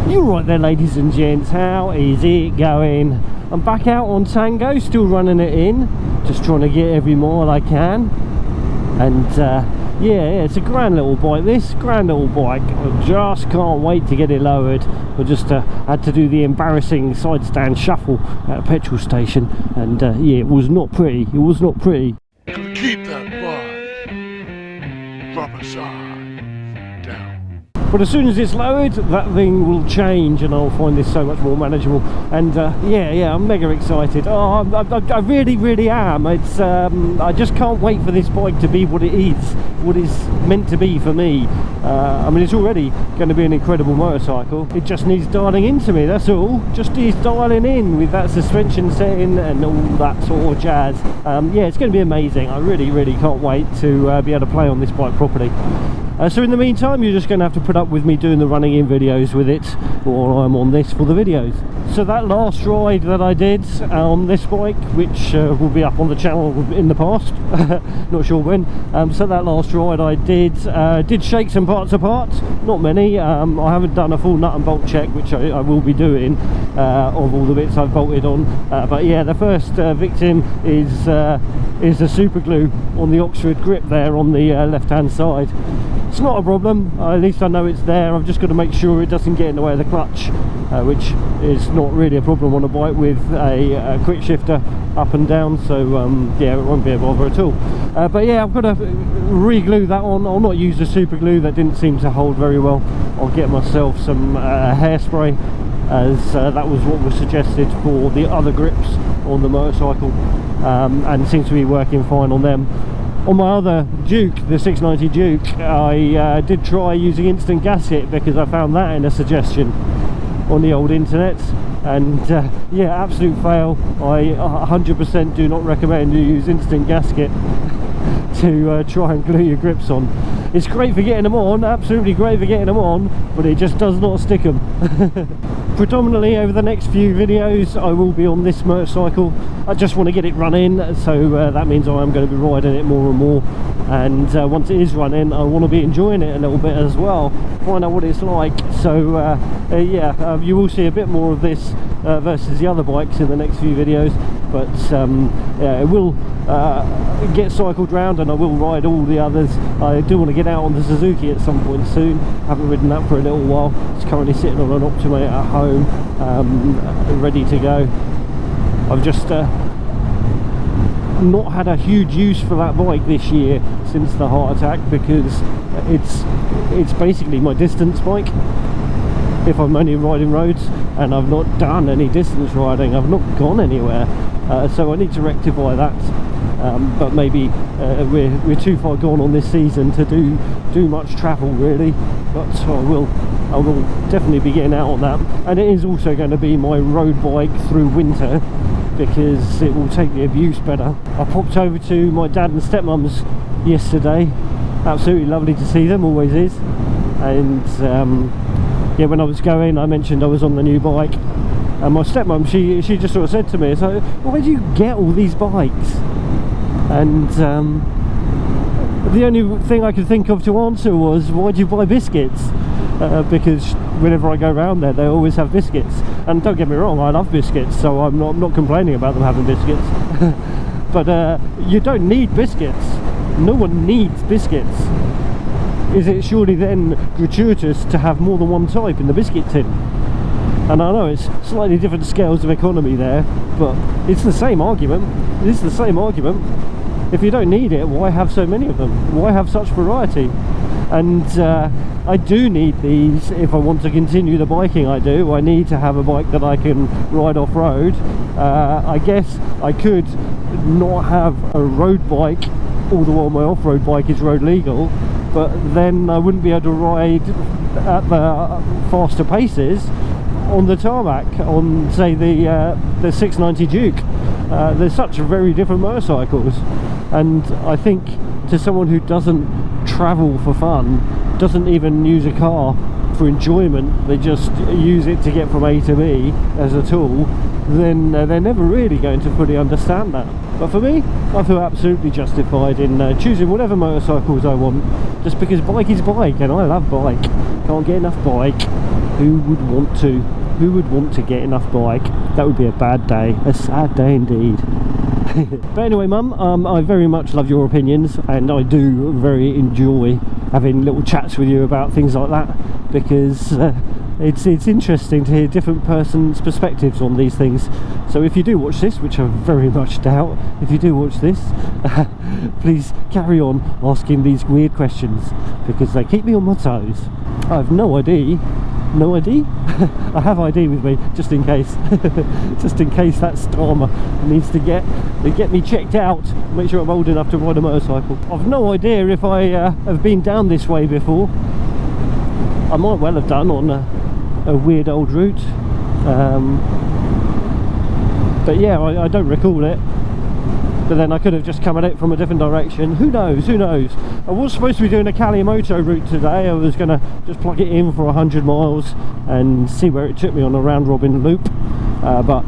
You're right there, ladies and gents, how is it going? I'm back out on Tango, still running it in, just trying to get every mile I can. And yeah, it's a grand little bike, this grand little bike. I just can't wait to get it lowered. I just had to do the embarrassing side stand shuffle at a petrol station, and yeah, it was not pretty, it was not pretty. Keep that bike from aside. But as soon as it's lowered, that thing will change and I'll find this so much more manageable. And yeah, I'm mega excited. Oh, I really am. It's I just can't wait for this bike to be what it is meant to be for me. I mean, it's already going to be an incredible motorcycle. It just needs dialing into me, that's all. Just needs dialing in with that suspension setting and all that sort of jazz. Yeah, it's going to be amazing. I really can't wait to be able to play on this bike properly. So in the meantime, you're just going to have to put up with me doing the running in videos with it while I'm on this for the videos. So that last ride that I did on this bike, which will be up on the channel in the past, not sure when, so that last ride I did shake some parts apart, not many. I haven't done a full nut and bolt check, which I will be doing, of all the bits I've bolted on, but yeah, the first victim is the super glue on the Oxford grip there on the left hand side. It's not a problem, at least I know it's there. I've just got to make sure it doesn't get in the way of the clutch, which is not really a problem on a bike with a quick shifter up and down, so yeah, it won't be a bother at all. But yeah, I've got to re-glue that on. I'll not use the super glue, that didn't seem to hold very well. I'll get myself some hairspray, as that was what was suggested for the other grips on the motorcycle, and seems to be working fine on them. On my other Duke, the 690 Duke, I did try using instant gasket because I found that in a suggestion on the old internet, and yeah, absolute fail. I 100% do not recommend you use instant gasket to try and glue your grips on. It's great for getting them on, absolutely great for getting them on, but it just does not stick them. Predominantly over the next few videos I will be on this motorcycle. I just want to get it running, so that means I am going to be riding it more and more, and once it is running I want to be enjoying it a little bit as well, find out what it's like. So yeah, you will see a bit more of this versus the other bikes in the next few videos, but yeah, it will get cycled round and I will ride all the others. I do want to get out on the Suzuki at some point soon. Haven't ridden that for a little while. It's currently sitting on an Optimator at home, ready to go. I've just not had a huge use for that bike this year since the heart attack, because it's basically my distance bike if I'm only riding roads, and I've not done any distance riding. I've not gone anywhere, so I need to rectify that. But maybe we're too far gone on this season to do much travel really, but I will definitely be getting out on that. And it is also going to be my road bike through winter, because it will take the abuse better. I popped over to my dad and stepmum's yesterday. Absolutely lovely to see them, always is. And yeah, when I was going, I mentioned I was on the new bike, and my stepmum, she just sort of said to me, so, well, where do you get all these bikes? And the only thing I could think of to answer was, why do you buy Biscuits? Because whenever I go around there, they always have Biscuits. And don't get me wrong, I love Biscuits, so I'm not complaining about them having Biscuits. But you don't need Biscuits. No one needs Biscuits. Is it surely then gratuitous to have more than one type in the biscuit tin? And I know it's slightly different scales of economy there, but it's the same argument. It's the same argument. If you don't need it, why have so many of them? Why have such variety? And I do need these if I want to continue the biking I do. I need to have a bike that I can ride off-road. I guess I could not have a road bike all the while my off-road bike is road legal, but then I wouldn't be able to ride at the faster paces on the tarmac on, say, the 690 Duke. They're such very different motorcycles, and I think to someone who doesn't travel for fun, doesn't even use a car for enjoyment, they just use it to get from A to B as a tool, then they're never really going to fully understand that. But for me, I feel absolutely justified in choosing whatever motorcycles I want, just because bike is bike, and I love bike. Can't get enough bike. Who would want to? Who would want to get enough bike? That would be a bad day, a sad day indeed. But anyway, Mum, I very much love your opinions, and I do very enjoy having little chats with you about things like that, because it's interesting to hear different persons' perspectives on these things. So if you do watch this, which I very much doubt, if you do watch this, please carry on asking these weird questions, because they keep me on my toes. I have no ID. No ID? I have ID with me, just in case. Just in case that Starmer needs to get me checked out, make sure I'm old enough to ride a motorcycle. I've no idea if I have been down this way before. I might well have done on a weird old route. But yeah, I don't recall it. But then I could have just come at it from a different direction. Who knows? Who knows? I was supposed to be doing a Moto route today. I was going to just plug it in for 100 miles and see where it took me on a round robin loop. But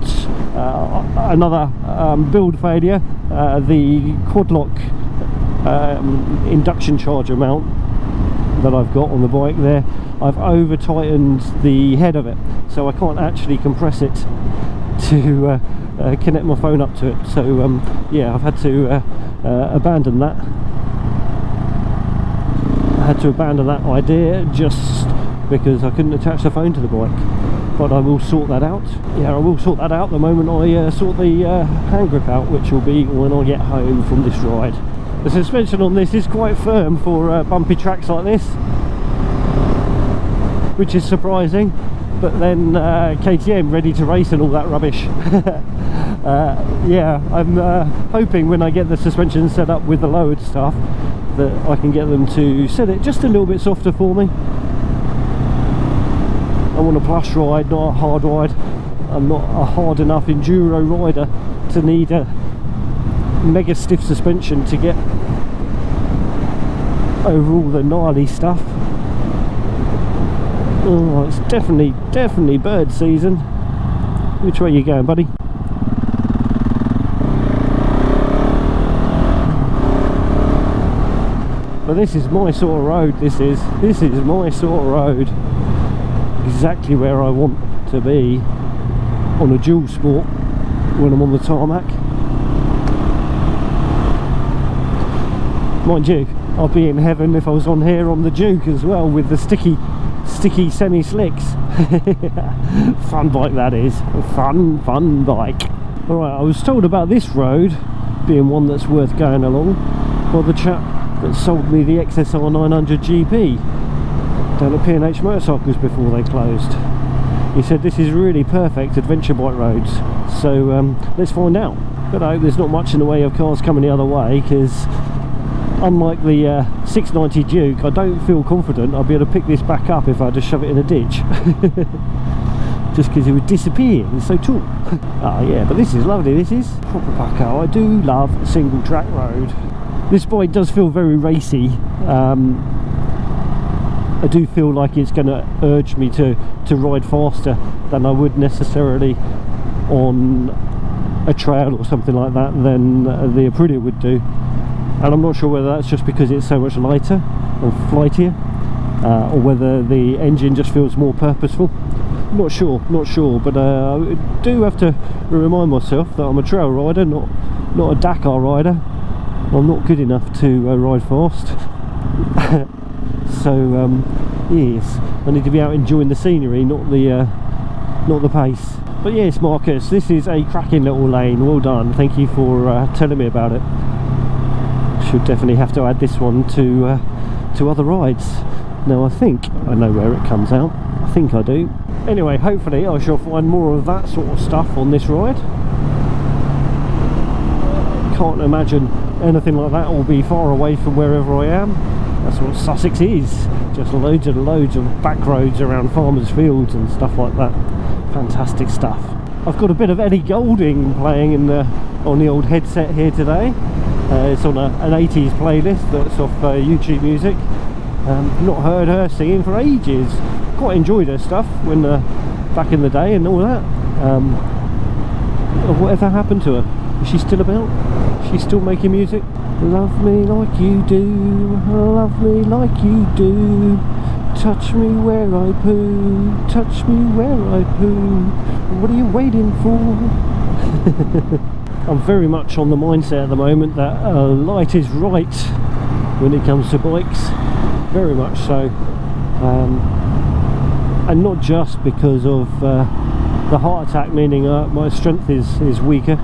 another build failure. The Quadlock induction charger mount that I've got on the bike there, I've over tightened the head of it, so I can't actually compress it to connect my phone up to it. So yeah, I've had to abandon that. I had to abandon that idea just because I couldn't attach the phone to the bike. But I will sort that out. Yeah, I will sort that out the moment I sort the hand grip out, which will be when I get home from this ride. The suspension on this is quite firm for bumpy tracks like this, which is surprising. But then KTM ready to race and all that rubbish. Yeah, I'm hoping when I get the suspension set up with the lowered stuff that I can get them to set it just a little bit softer for me. I want a plush ride, not a hard ride. I'm not a hard enough enduro rider to need a mega stiff suspension to get over all the gnarly stuff. Oh, it's definitely bird season. Which way are you going, buddy? But this is my sort of road. This is my sort of road. Exactly where I want to be on a dual sport when I'm on the tarmac. Mind you, I'd be in heaven if I was on here on the Duke as well, with the sticky semi-slicks. Fun bike that is. Fun bike. Alright, I was told about this road being one that's worth going along by the chap that sold me the XSR 900 GP down at P&H Motorcycles before they closed. He said this is really perfect adventure bike roads, so let's find out. But I hope there's not much in the way of cars coming the other way, because unlike the 690 Duke, I don't feel confident I'll be able to pick this back up if I just shove it in a ditch. Just because it would disappear, it's so tall. Oh yeah, but this is lovely, this is proper Paco. I do love a single track road. This bike does feel very racy. I do feel like it's going to urge me to ride faster than I would necessarily on a trail or something like that than the Aprilia would do. And I'm not sure whether that's just because it's so much lighter or flightier, or whether the engine just feels more purposeful. Not sure, but I do have to remind myself that I'm a trail rider, not a Dakar rider. I'm not good enough to ride fast. So yes, I need to be out enjoying the scenery, not the pace. But yes, Marcus, this is a cracking little lane. Well done. Thank you for telling me about it. Should definitely have to add this one to other rides. Now I think I know where it comes out. I think I do. Anyway, hopefully I shall find more of that sort of stuff on this ride. Can't imagine anything like that will be far away from wherever I am. That's what Sussex is. Just loads and loads of back roads around farmers' fields and stuff like that. Fantastic stuff. I've got a bit of Ellie Goulding playing on the old headset here today. It's on an 80s playlist that's off YouTube Music. Not heard her singing for ages. Quite enjoyed her stuff when back in the day and all that. Whatever happened to her? Is she still about? She's still making music. Love me like you do, love me like you do. Touch me where I poo, touch me where I poo. What are you waiting for? I'm very much on the mindset at the moment that light is right when it comes to bikes. Very much so. And not just because of the heart attack, meaning my strength is weaker.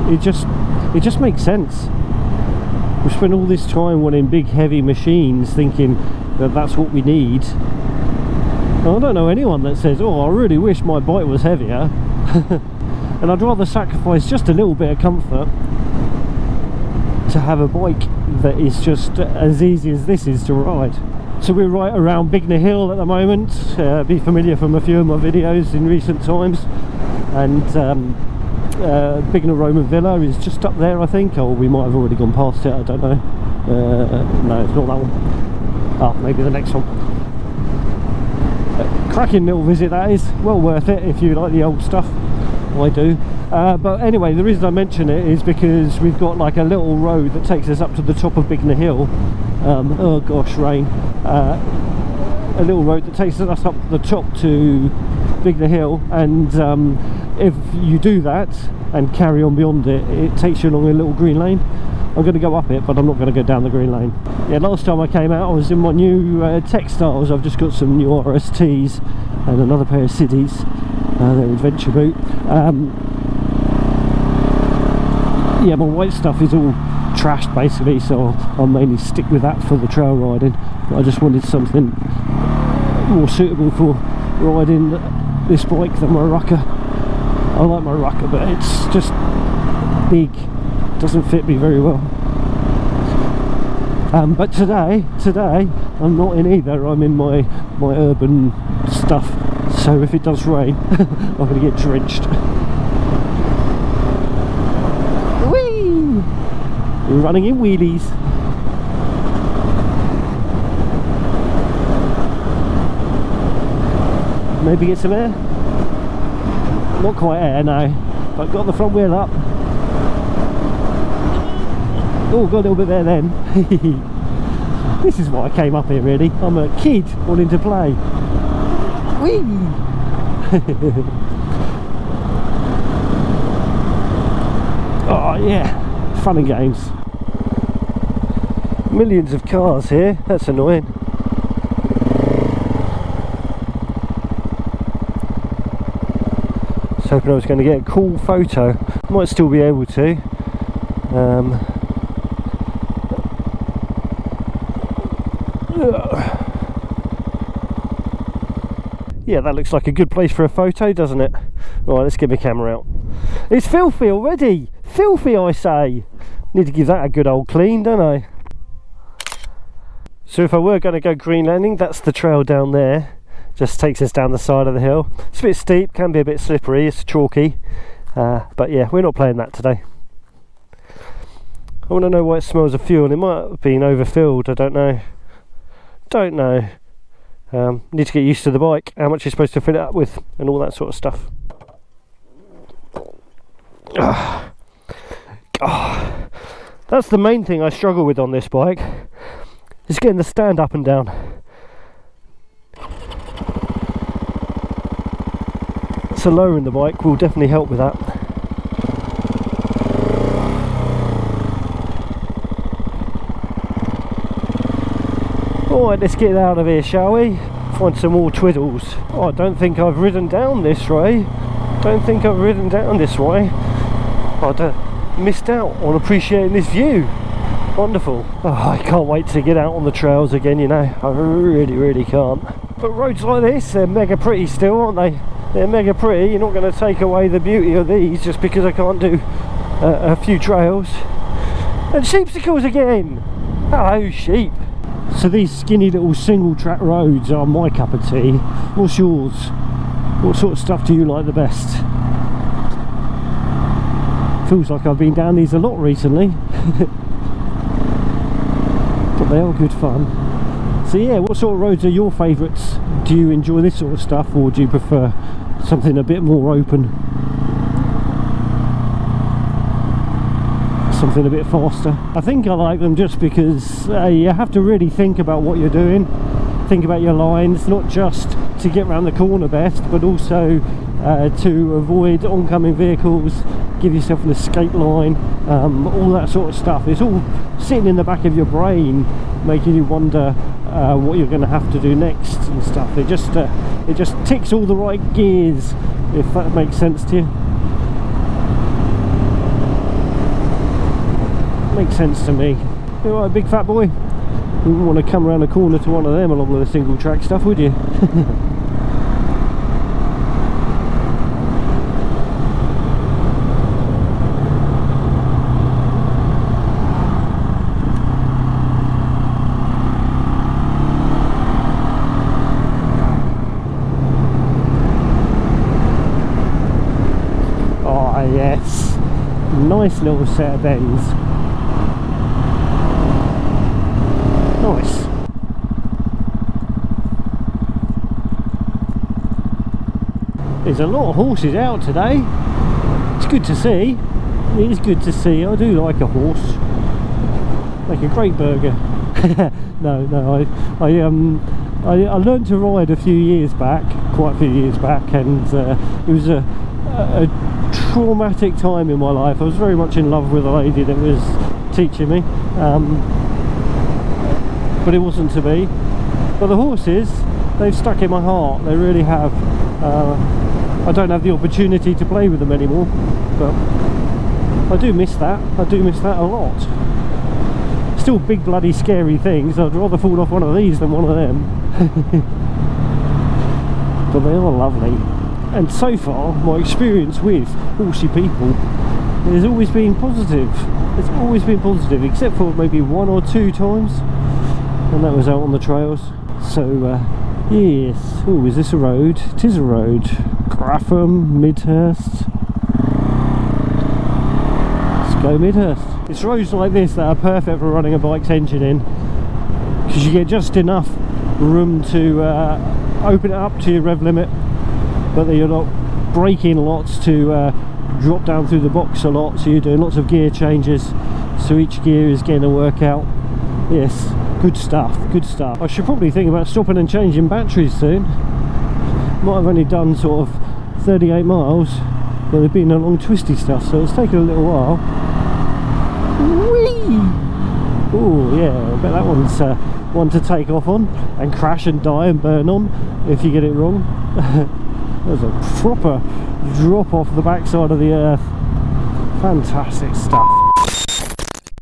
It just makes sense. We spend all this time wanting big heavy machines, thinking that that's what we need. And I don't know anyone that says, oh, I really wish my bike was heavier. And I'd rather sacrifice just a little bit of comfort to have a bike that is just as easy as this is to ride. So we're right around Bignor Hill at the moment. Be familiar from a few of my videos in recent times. And Bignor Roman Villa is just up there, I think. Or we might have already gone past it, I don't know. No, it's not that one. Ah, maybe the next one. Cracking little visit that is. Well worth it if you like the old stuff. I do. But anyway, the reason I mention it is because we've got like a little road that takes us up to the top of Bignor Hill. Oh gosh, rain. A little road that takes us up the top to Bignor Hill, and if you do that and carry on beyond it, it takes you along a little green lane. I'm going to go up it, but I'm not going to go down the green lane. Yeah, last time I came out I was in my new textiles. I've just got some new RSTs and another pair of Siddies, their adventure boot. Yeah, my white stuff is all trashed basically, so I'll mainly stick with that for the trail riding. But I just wanted something more suitable for riding this bike than my rucker. I like my rucker, but it's just big, doesn't fit me very well. But today I'm not in either. I'm in my urban stuff, so if it does rain I'm going to get drenched. Whee! Running in wheelies. Maybe get some air. Not quite air, no, but got the front wheel up. Oh, got a little bit there then. This is why I came up here, really. I'm a kid wanting to play. Whee! Oh yeah, fun and games. Millions of cars here, that's annoying. I was hoping I was going to get a cool photo. Might still be able to. Yeah, that looks like a good place for a photo, doesn't it? Right, let's get my camera out. It's filthy already! Filthy, I say! Need to give that a good old clean, don't I? So if I were going to go green landing, that's the trail down there. Just takes us down the side of the hill. It's a bit steep, can be a bit slippery, it's chalky. But yeah, we're not playing that today. I want to know why it smells of fuel. It might have been overfilled, I don't know. Don't know. Need to get used to the bike, how much you're supposed to fill it up with, and all that sort of stuff. That's the main thing I struggle with on this bike, is getting the stand up and down. So lowering the bike will definitely help with that. Alright, let's get out of here, shall we? Find some more twiddles. Oh, I don't think I've ridden down this way. Don't think I've ridden down this way. I missed out on appreciating this view. Wonderful. Oh, I can't wait to get out on the trails again, you know. I really can't. But roads like this, they're mega pretty still, aren't they? They're mega pretty. You're not going to take away the beauty of these just because I can't do a few trails. And sheepsicles again. Hello, sheep. So these skinny little single track roads are my cup of tea. What's yours? What sort of stuff do you like the best? Feels like I've been down these a lot recently. But they are good fun. So yeah, what sort of roads are your favourites? Do you enjoy this sort of stuff, or do you prefer something a bit more open? something a bit faster. I think I like them just because you have to really think about what you're doing, think about your lines, not just to get around the corner best, but also to avoid oncoming vehicles, give yourself an escape line, all that sort of stuff. It's all sitting in the back of your brain, making you wonder what you're going to have to do next and stuff. It just ticks all the right gears, if that makes sense to you. Makes sense to me. You alright, big fat boy? You wouldn't want to come around the corner to one of them along with the single track stuff, would you? Oh yes, nice little set of bends. Nice. There's a lot of horses out today. It's good to see. It is good to see. I do like a horse. Make a great burger. No. I learned to ride a few years back, quite a few years back, and it was a traumatic time in my life. I was very much in love with a lady that was teaching me. But it wasn't to be. But the horses, they've stuck in my heart, they really have. I don't have the opportunity to play with them anymore, but I do miss that. I do miss that a lot. Still big bloody scary things. I'd rather fall off one of these than one of them. But they are lovely. And so far, my experience with horsey people has always been positive. It's always been positive, except for maybe 1 or 2 times. And that was out on the trails. So yes. Oh, is this a road? It is a road. Grapham, Midhurst. Let's go Midhurst. It's roads like this that are perfect for running a bike's engine in, because you get just enough room to open it up to your rev limit, but then you're not braking lots to drop down through the box a lot, so you're doing lots of gear changes, so each gear is getting a workout. Yes. Good stuff, good stuff. I should probably think about stopping and changing batteries soon. Might have only done sort of 38 miles, but they've been along twisty stuff, so it's taken a little while. Whee! Oh yeah, I bet that one's one to take off on and crash and die and burn on if you get it wrong. There's a proper drop off the backside of the earth. Fantastic stuff.